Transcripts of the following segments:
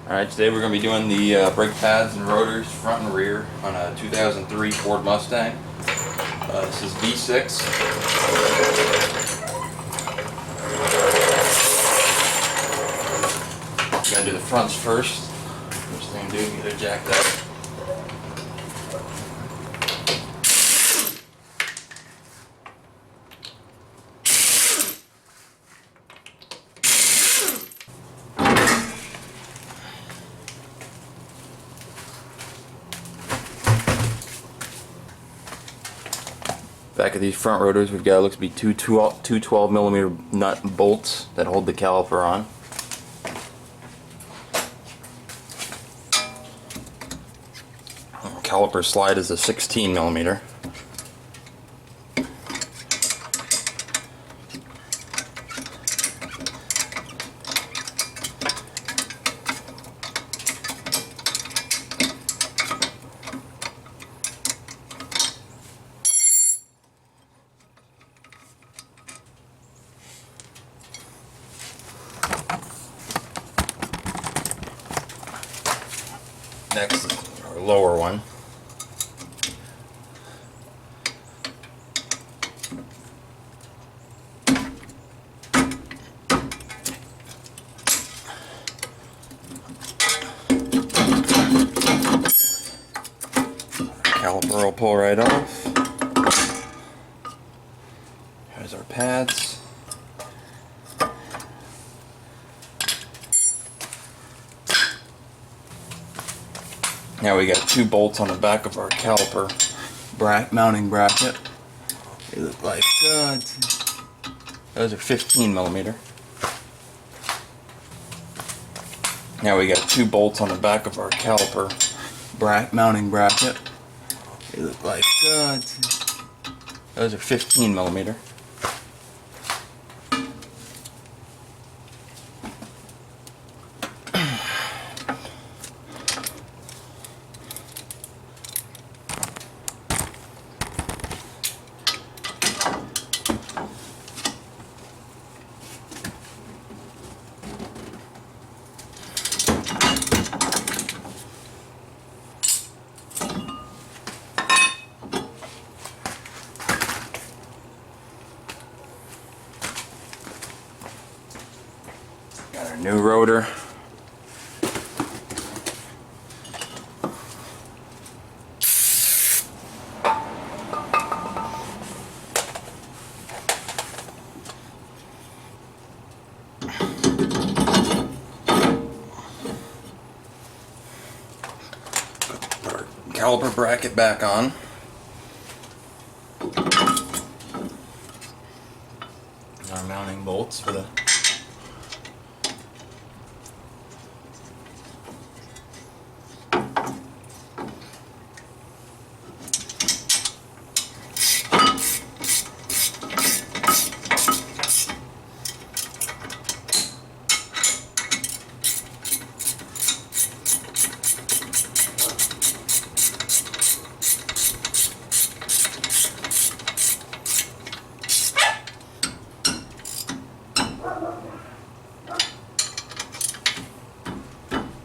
Alright, today we're going to be doing the brake pads and rotors front and rear on a 2003 Ford Mustang. This is V6. We're going to do the fronts first. First thing to do, get it jacked up. Back of these front rotors, we've got, looks to be two 12mm nut bolts that hold the caliper on. Caliper slide is a 16mm. Next is our lower one. Caliper will pull right off. Here's our pads. Now we got two bolts on the back of our caliper mounting bracket. They look like those are 15mm. Now we got two bolts on the back of our caliper mounting bracket. They look like those are 15mm. Got our new rotor. Put our caliper bracket back on. Our mounting bolts for the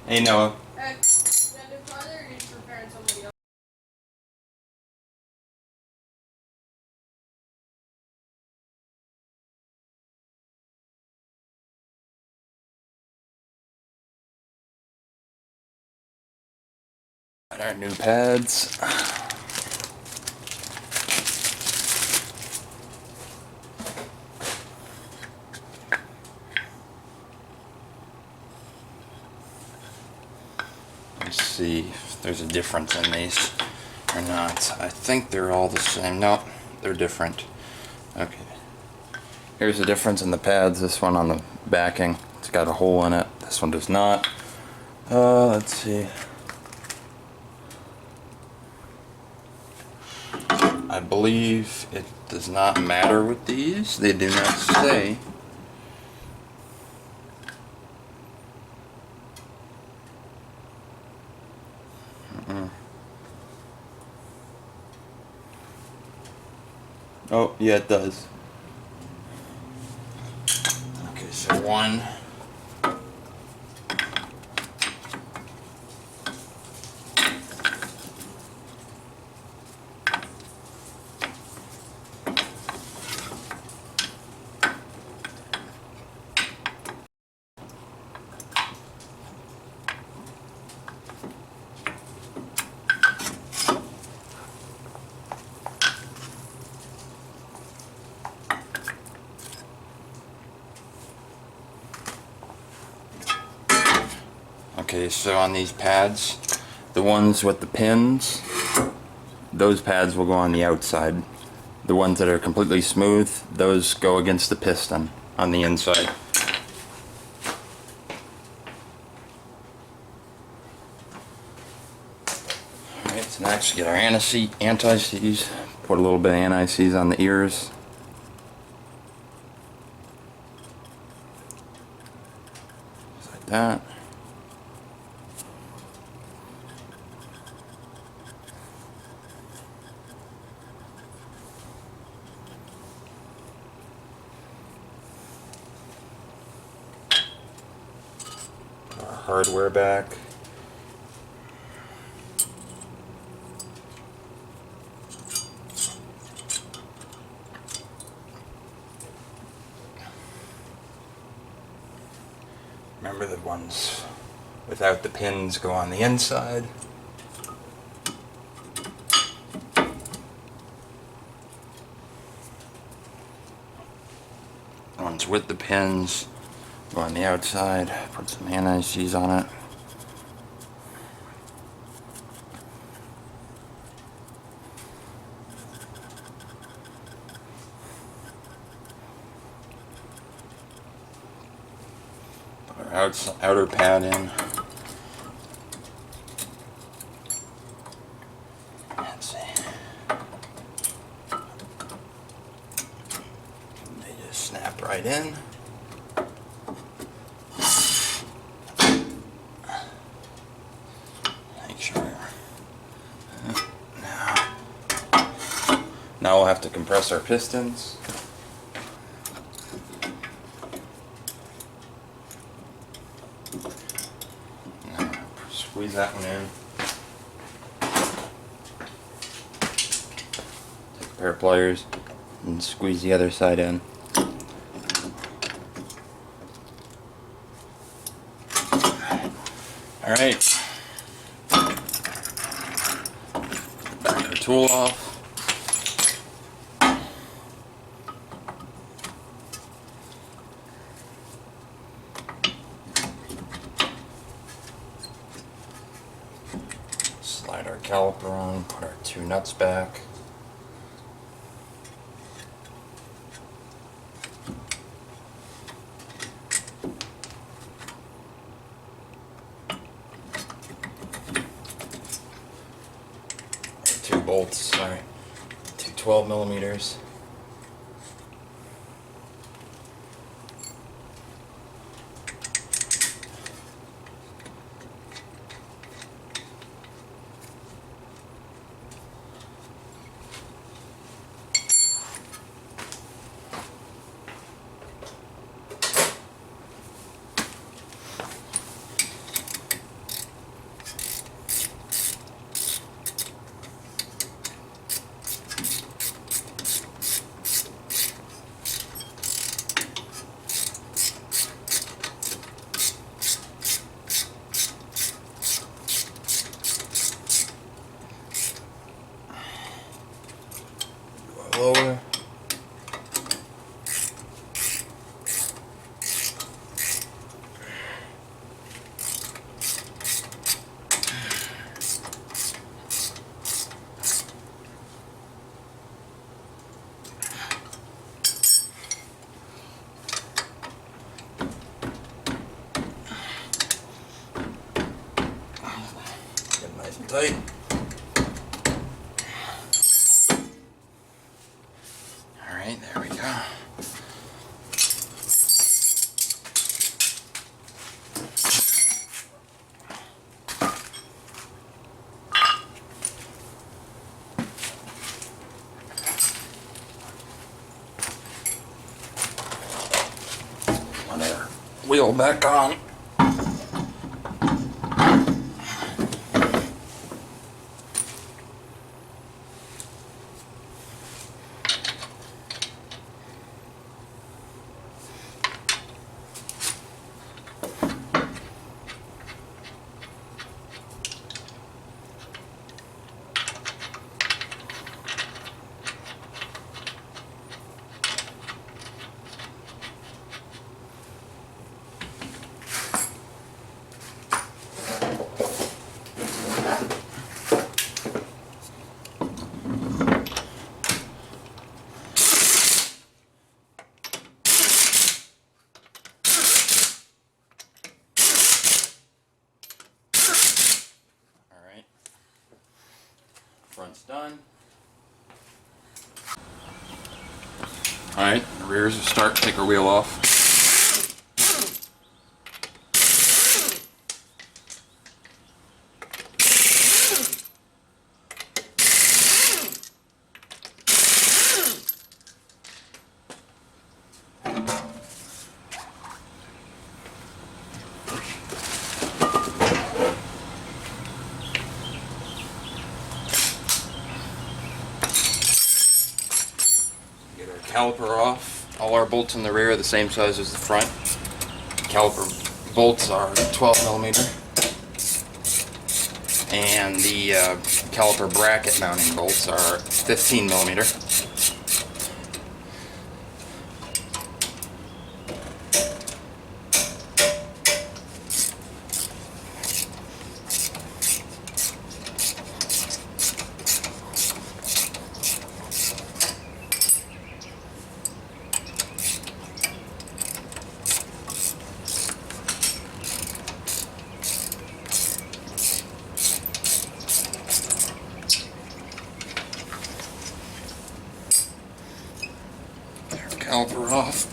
Hey Noah. Hey, you got a new car there or are you just repairing somebody else? Got our new pads. Let's see if there's a difference in these or not. I think they're all the same. Nope, they're different. Okay. Here's the difference in the pads. This one on the backing, it's got a hole in it. This one does not. Let's see. I believe it does not matter with these. They do not say. Oh, yeah, it does. Okay, so one Okay, so on these pads, the ones with the pins, those pads will go on the outside. The ones that are completely smooth, those go against the piston on the inside. Alright, so next we get our anti-seize. Put a little bit of anti-seize on the ears. Just like that. Our hardware back. Remember, the ones without the pins go on the inside. The ones with the pins go on the outside. Put some anti-seize on it. Put our outer pad in. Let's see. They just snap right in. Make sure. Now we'll have to compress our pistons. Squeeze that one in. Take a pair of pliers and squeeze the other side in. Alright. Back our tool off. Slide our caliper on, put our two nuts back. Two bolts, sorry, two 12 millimeters. Lower. Get it nice and tight. Alright, there we go. Put our wheel back on. Front's done. Alright, rear's a start, take our wheel off. Get our caliper off. All our bolts in the rear are the same size as the front. Caliper bolts are 12 millimeter. And the caliper bracket mounting bolts are 15 millimeter. Caliper off.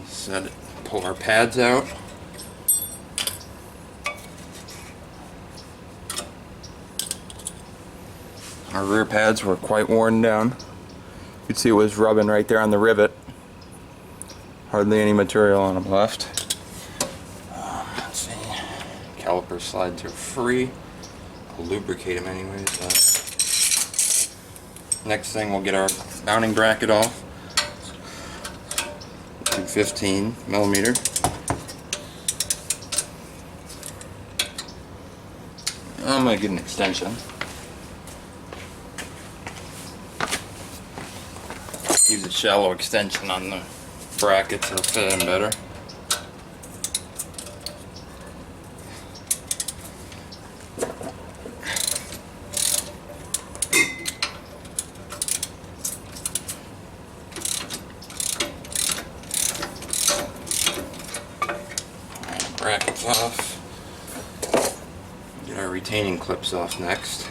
Set it, pull our pads out. Our rear pads were quite worn down. You could see it was rubbing right there on the rivet. Hardly any material on them left. Let's see. Caliper slides are free. I'll lubricate them anyways. Next thing, we'll get our mounting bracket off. 15 millimeter. I'm going to get an extension. Use a shallow extension on the bracket to fit in better. Alright, brackets off. Get our retaining clips off next.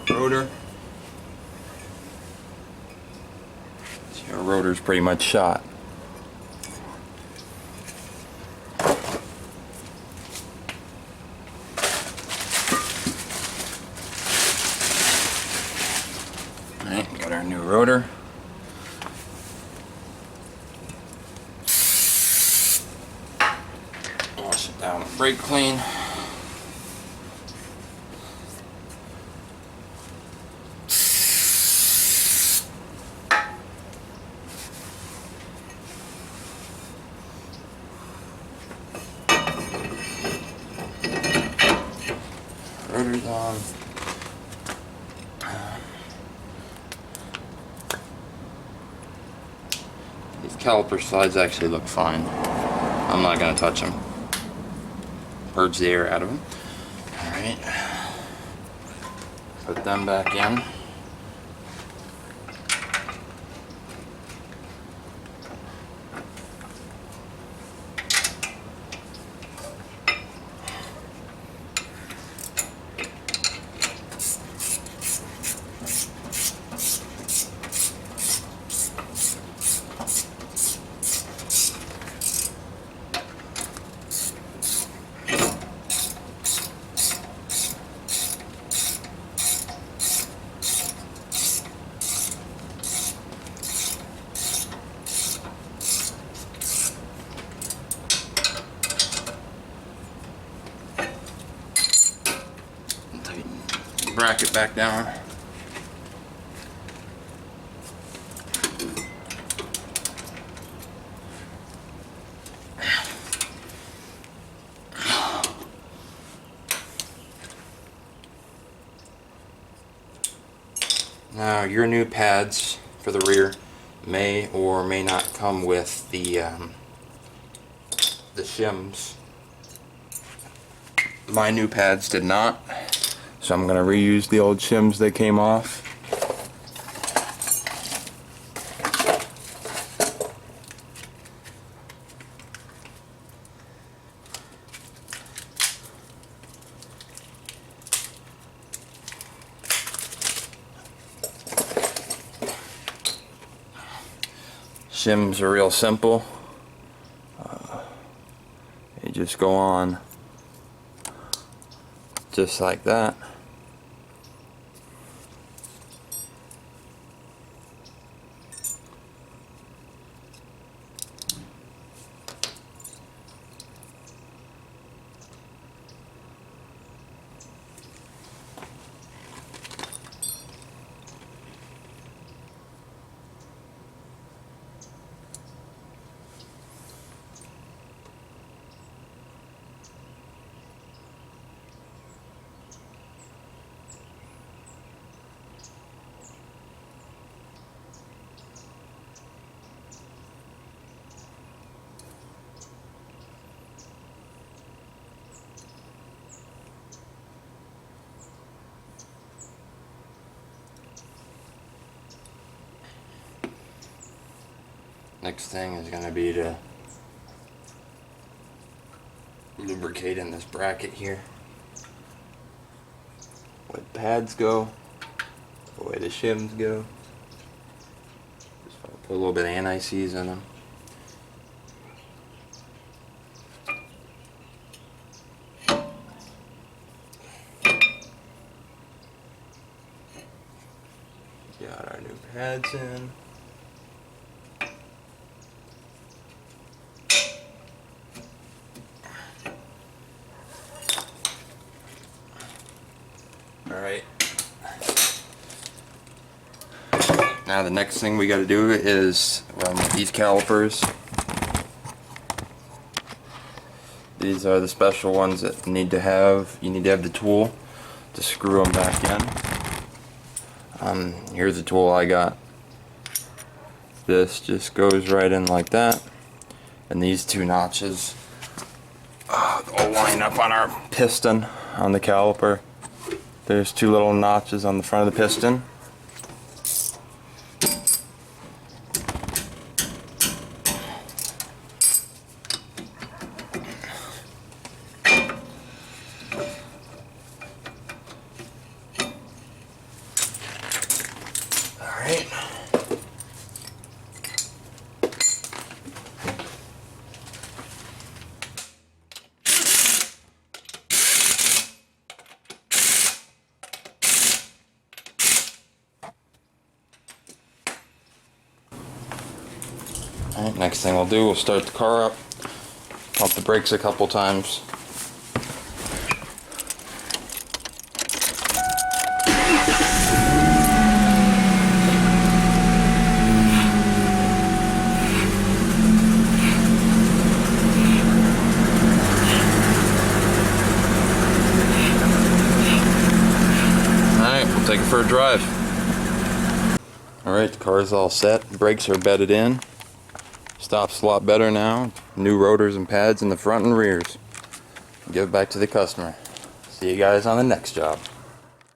Rotor. See, our rotor's pretty much shot. Alright, got our new rotor. Wash it down with brake clean. Rotor's on. These caliper slides actually look fine. I'm not going to touch them. Purge the air out of them. Alright. Put them back in. Bracket back down. Now your new pads for the rear may or may not come with the shims. My new pads did not, so I'm gonna reuse the old shims that came off. Shims are real simple. You just go on just like that. Next thing is going to be to lubricate in this bracket here. Where the pads go, the way the shims go. Just put a little bit of anti-seize in them. Got our new pads in. Alright. Now the next thing we got to do is these calipers. These are the special ones that you need to have the tool to screw them back in. Here's the tool I got. This just goes right in like that, and these two notches all line up on our piston on the caliper. There's two little notches on the front of the piston. Alright. Alright, next thing we'll do, we'll start the car up, pump the brakes a couple times. Alright, we'll take it for a drive. Alright, the car's all set, brakes are bedded in. Stops a lot better now. New rotors and pads in the front and rears. Give it back to the customer. See you guys on the next job.